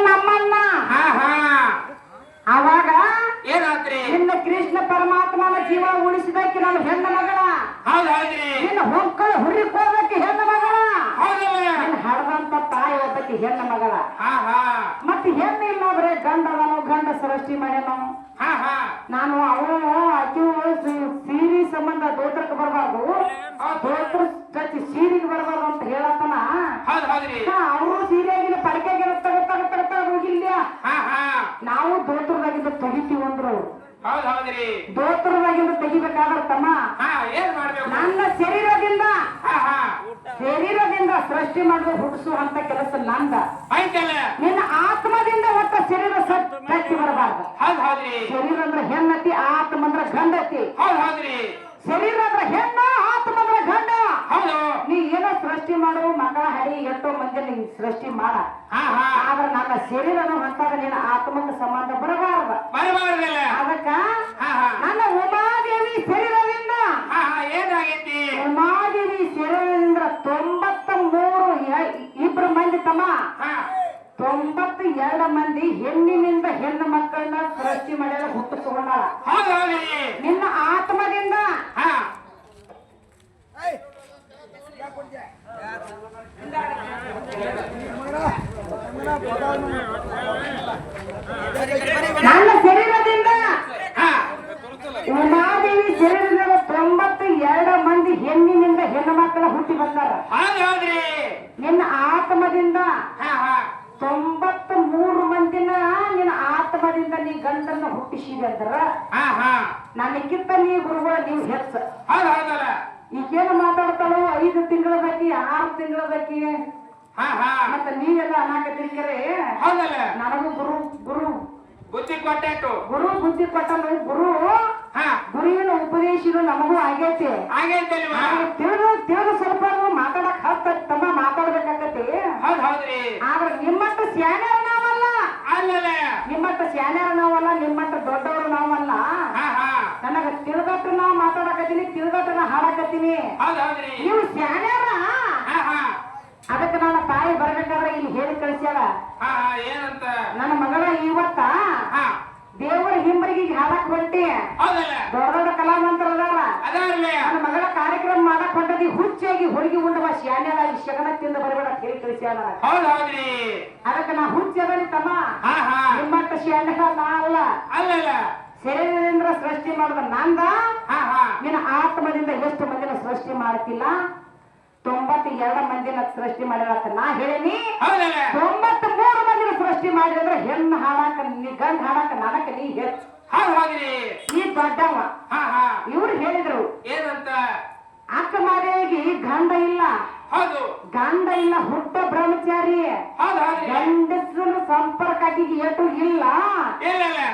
ನಮ್ಮನ್ನ ಅವಾಗ ಏನಾದ್ರಿ ನಿನ್ನ ಕೃಷ್ಣ ಪರಮಾತ್ಮನ ಜೀವ ಉಳಿಸಿದಕ್ಕೆ ನಾನು ಹೆಣ್ಣು ಮಗಳ ನಿನ್ನ ಹೊಕ್ಕಳ ಹುರಿಕೋದಕ್ಕೆ ಹೆಣ್ಣು ಮಗಳ ನಿನ್ನ ಹಡದಂತ ತಾಯಿ ಒಬ್ಬಕ್ಕೆ ಹೆಣ್ಣು ಮಗಳ ಮತ್ತೆ ಹೆಣ್ಣು ಇಲ್ಲ ಬರೇ ಗಂಡ ನಾನು ಗಂಡ ಸೃಷ್ಟಿ ಮಾಡ್ಯಾನ ನಾನು ಅವನು ಅಕ್ಕಿವು ಸೀರಿ ಸಂಬಂಧ ದೋತ್ರಕ್ಕೆ ಬರಬಾರ್ದು ದೋತ್ರ ಸೀರೆಗೆ ಬರಬಾರ್ದು ಅಂತ ಹೇಳತ್ತನ ಅವರು ಸೀರೆಯಾಗಿನ ಪಡಕೆಗಿನ ತಗತ್ತ ಹೋಗಿಲ್ಲ ನಾವು ದೋತ್ರದಾಗಿಂದ ತೆಗಿತೀವಿ ಅಂದ್ರು ದೋತ್ರದಾಗಿಂದ ತೆಗಿಬೇಕಾದ್ರೆ ತಮ್ಮ ನನ್ನ ಶರೀರದಿಂದ ಸೃಷ್ಟಿ ಮಾಡುವ ಹುಟ್ಟಿಸುವಂತ ಕೆಲಸ ನಂದ ನಿನ್ನ ಆತ್ಮದಿಂದ ಒಟ್ಟ ಶರೀರ ಸತ್ತಿ ಬರಬಾರ್ದು ಶರೀರ ಅಂದ್ರೆ ಹೆಣ್ಣತಿ ಆತ್ಮ ಅಂದ್ರೆ ಗಂಡತಿ ಶರೀರ ಅಂದ್ರೆ ಹೆಣ್ಣು ಆತ್ಮ ಅಂದ್ರೆ ಗಂಡ ನೀ ಏನೋ ಸೃಷ್ಟಿ ಮಾಡು ಮಕ್ಕಳ ಹಡಿ ಎಷ್ಟೋ ಮಂದಿ ನೀ ಸೃಷ್ಟಿ ಮಾಡ ಆದ್ರೆ ನನ್ನ ಶರೀರನ ಹೊಂಟಾಗ ನಿನ್ನ ಆತ್ಮಕ್ಕೆ ಸಂಬಂಧ ಬರಬಾರ್ದು ಅದಕ್ಕ ನನ್ನ ಉಮಾದೇವಿ ಶರೀರದಿಂದ ಏನಾಗೈತಿ ಉಮಾದೇವಿ ಶರೀರದಿಂದ 93 ಇಬ್ರು ಮಂದಿ ತಮ್ಮ 92 ಮಂದಿ ಹೆಣ್ಣಿನಿಂದ ಹೆಣ್ಣು ಮಕ್ಕಳನ್ನ ಸೃಷ್ಟಿ ಮಾಡ್ಯಾರ ಹುಟ್ಟಿಸ್ಕೊಂಡಾಳ ನಿನ್ನ ಆತ್ಮದಿಂದ ನನ್ನ ಶರೀರದಿಂದ ಉಮಾದೇವಿ ಶರೀರದಿಂದ 92 ಮಂದಿ ಹೆಣ್ಣಿನಿಂದ ಹೆಣ್ಣು ಮಕ್ಕಳ ಹುಟ್ಟಿ ಬಂದಾರ ನಿನ್ನ ಆತ್ಮದಿಂದ 93 ಮಂದಿನ ನಿನ್ನ ಆತ್ಮದಿಂದ ನೀ ಗಂಡನ್ನ ಹುಟ್ಟಿಸಿದೆ ಅಂದ್ರ ನನಗಿಂತ ನೀ ಗುರುಗಳು ನೀವು ಹೆಚ್ಚ ಈಗೇನು ಮಾತಾಡ್ತಾಳೋ 5 ತಿಂಗಳದಕ್ಕಿ 6 ತಿಂಗಳದಕ್ಕಿ ಮತ್ತ ನೀವೆಲ್ಲ ಅನಾಕತಿರ್ಕರೆ ನನಗೂ ಗುರು ಬುದ್ಧಿ ಕೊಟ್ಟು ಗುರು ಬುದ್ಧಿ ಕೊಟ್ಟನು ಗುರುವಿನ ಉಪದೇಶನು ನಮಗೂ ಆಗೈತಿ ತಿಳಿದು ಸ್ವಲ್ಪ ಮಾತಾಡಕ್ ಹತ್ತ ತಮ್ಮ ಮಾತಾಡ್ಬೇಕಾಗತಿ ಆದ್ರೆ ನಿಮ್ಮಟ್ಟ ಸ್ಯಾನ್ಯಾರ ನಾವಲ್ಲ ನಿಮ್ಮಟ್ಟ ಸ್ಯಾನ್ಯಾರ ನಾವಲ್ಲ ನಿಮ್ಮಟ್ಟ ದೊಡ್ಡವರು ನಾವಲ್ಲ ನನಗ ತಿಳ್ಗಟ್ಟು ನಾವು ಮಾತಾಡಕತ್ತೀನಿ ತಿಳ್ಗಟ್ಟನ ಹಾಡಕತ್ತೀನಿ ನೀವು ಸ್ಯಾನ್ಯಾರ ಅದಕ್ಕೆ ನನ್ನ ತಾಯಿ ಬರ್ಬೇಕಾದ್ರೆ ಇಲ್ಲಿ ಹೇಳಿ ಕಳಿಸ್ಯಾಳ ಏನಂತ ನನ್ನ ಮಗಳ ಇವತ್ತ ದೇವರ ಹಿಂಬರಿಗೆ ಹಾಡಕ್ ಹೊಂಟಿ ದೊಡ್ಡ ದೊಡ್ಡ ಕಲಾವಂತರ ನನ್ನ ಮಗಳ ಕಾರ್ಯಕ್ರಮ ಮಾಡಕ್ ಹೊಂಟದಿ ಹುಚ್ಚಾಗಿ ಹೋಳಿಗೆ ಉಂಡವ ಶಾನ್ಯಾಗಿ ಶಗನ ತಿಂದ ಬರಬೇಡ ಅಂತ ಹೇಳಿ ಕಳಿಸ್ಯಾಳ ಅದಕ್ಕೆ ನಾ ಹುಚ್ಚದನಿ ತಮ್ಮ ನಿಮ್ಮಟ್ಟ ಶಾನ್ಯ ನಾ ಅಲ್ಲ ಶರೀರದಿಂದ ಸೃಷ್ಟಿ ಮಾಡಿದ ನಂದ ನಿನ್ನ ಆತ್ಮದಿಂದ ಎಷ್ಟು ಮಂದಿನ ಸೃಷ್ಟಿ ಮಾಡ್ತಿಲ್ಲ 92 ಮಂದಿನ ಸೃಷ್ಟಿ ಮಾಡಿರತ್ತ ನಾ ಹೇಳೀನಿ 93 ಮಂದಿನ ಸೃಷ್ಟಿ ಮಾಡಿದ್ರೆ ಹೆಣ್ಣು ಹಾಡಾಕ ನೀ ಗಂಡ ಹಾಡಾಕ ನನಕ ನೀ ಹೆಚ್ಚು ನೀ ದೊಡ್ಡವ ಇವ್ರು ಹೇಳಿದ್ರು ಏನಂತ ಅಕ್ಕ ಮಾದೇವಿಗೆ ಗಂಡ ಇಲ್ಲ ಗಂಡ ಇಲ್ಲ ಹುಟ್ಟ ಬ್ರಹ್ಮಚಾರಿ ಗಂಡಸನ ಸಂಪರ್ಕ ಏಟು ಇಲ್ಲ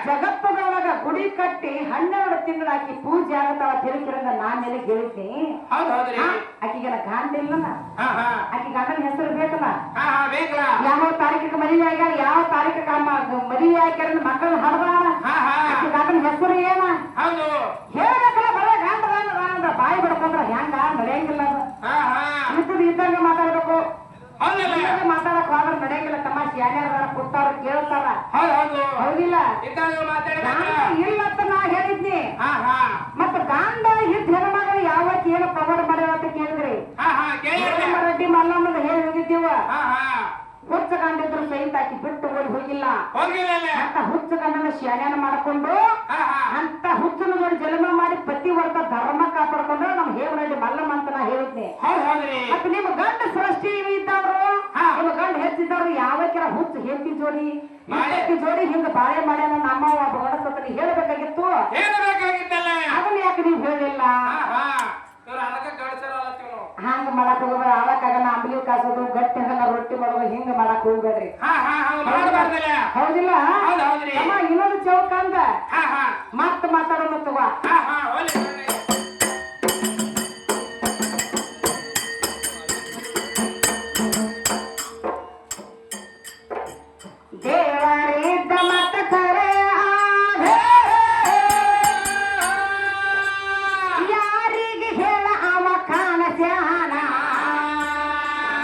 ಜಗತ್ತದೊಳಗ ಗುಡಿ ಕಟ್ಟಿ 12 ತಿಂಗಳಾಕಿ ಪೂಜೆ ಆಗತ್ತಾಳ ತಿರುಗಿರಂಗ ನಾನ್ ನಿನಗೆ ಹೇಳಿದ್ನಿ ಆಕಿಗೆಲ್ಲ ಗಂಡ ಇಲ್ಲ ಆಕಿ ಗಂಡನ ಹೆಸರು ಬೇಕಲ್ಲ ಯಾವ ತಾರೀಕಿಗೆ ಮದುವೆ ಆಗ್ಯಾರ ಯಾವ ತಾರೀಕಿಗೆ ಮದುವೆ ಆಗ್ಯಾರ ಮಕ್ಕಳನ್ನ ಹಡ್ದಾಳ ಆಕಿ ಗಂಡನ ಹೆಸರು ಏನ ಹೇಳ್ಬೇಕಲ್ಲ ಬರೇ ಗಂಡ ಬಾಯಿ ಬಿಡ್ಕೊಂಡ್ರ ಹೆಂಗ ನಡೆಯಂಗಿಲ್ಲ ಇದ್ದಂಗ ಮಾತಾಡ್ಬೇಕು ಮಾತಾಡಕ್ ಹೋದ್ರ ನಡೆಯಂಗಿಲ್ಲ ತಮಾಷೆ ಯಾರ್ಯಾರ ಕೊಡ್ತಾರ ಕೇಳ್ತಾರ ಹೌದಿಲ್ಲ ಇಲ್ಲಂತ ನಾ ಹೇಳಿದ್ನಿ ಮತ್ತ ಗಾಂಡ ಹಿಟ್ ಹೆಣ್ಮಗಳು ಯಾವತ್ತು ಏನು ಪ್ರಮಾಣ ಮಾಡ್ಯಾರ ಅಂತ ಕೇಳಿದ್ರಿ ರೆಡ್ಡಿ ಮಲ್ಲಮ್ಮದ ಹೇಳಿ ಹೋಗಿದ್ದೀವ ಹುಚ್ಚ ಗಂಡಿದ್ರು ಸಹಿತ ಆಕಿ ಬಿಟ್ಟು ಹೋಗಿಲ್ಲ ಅಂತ ಹುಚ್ಚ ಗಂಡನ ಶಾನ್ಯಾನ ಮಾಡ್ಕೊಂಡು ಅಂತ ಹುಚ್ಚನ ನೋಡಿ ಜನ್ಮ ಮಾಡಿ ಪತಿವರ್ತ ಧರ್ಮ ಕಾಪಾಡ್ಕೊಂಡು ನಮ್ ಹೇವನಹಳ್ಳಿ ಮಲ್ಲಮ್ಮ ಅಂತ ನಾ ಹೇಳಿದ್ನಿ ಮತ್ತೆ ನಿಮ್ಮ ಗಂಡ ಸೃಷ್ಟಿ ಇದ್ದವ್ರು ನಿಮ್ಮ ಗಂಡ ಹೆಚ್ಚಿದ್ದವ್ರು ಯಾವಕ್ಕಿರ ಹುಚ್ಚ ಹೆಂಡತಿ ಜೋಡಿ ಜೋಡಿ ಹಿಂಗ ಬಾಳೆ ಮಾಡ್ಯಾನ ನಮ್ಮವ್ವ ಬಗಡಸತ್ರಿ ಹೇಳ್ಬೇಕಾಗಿತ್ತು ಅದನ್ನ ಯಾಕೆ ನೀವು ಹೇಳಿಲ್ಲ ಹಂಗ ಮಾಡಕ್ ಹೋಗ್ಬೇಡ ಅವಕ್ಕಾಗಲ್ಲ ಅಂಬಲಿ ಕಾಸೋದು ಗಟ್ಟಿ ಹಂಗ ರೊಟ್ಟಿ ಮಾಡೋದು ಹಿಂಗ ಮಾಡಕ್ ಹೋಗ್ಬೇಡ್ರಿ ಹೌದಿಲ್ಲ ಇನ್ನೊಂದು ಚೌಕ ಅಂದ ಮತ್ತ ಮಾತಾಡೋಣ ತಗೋ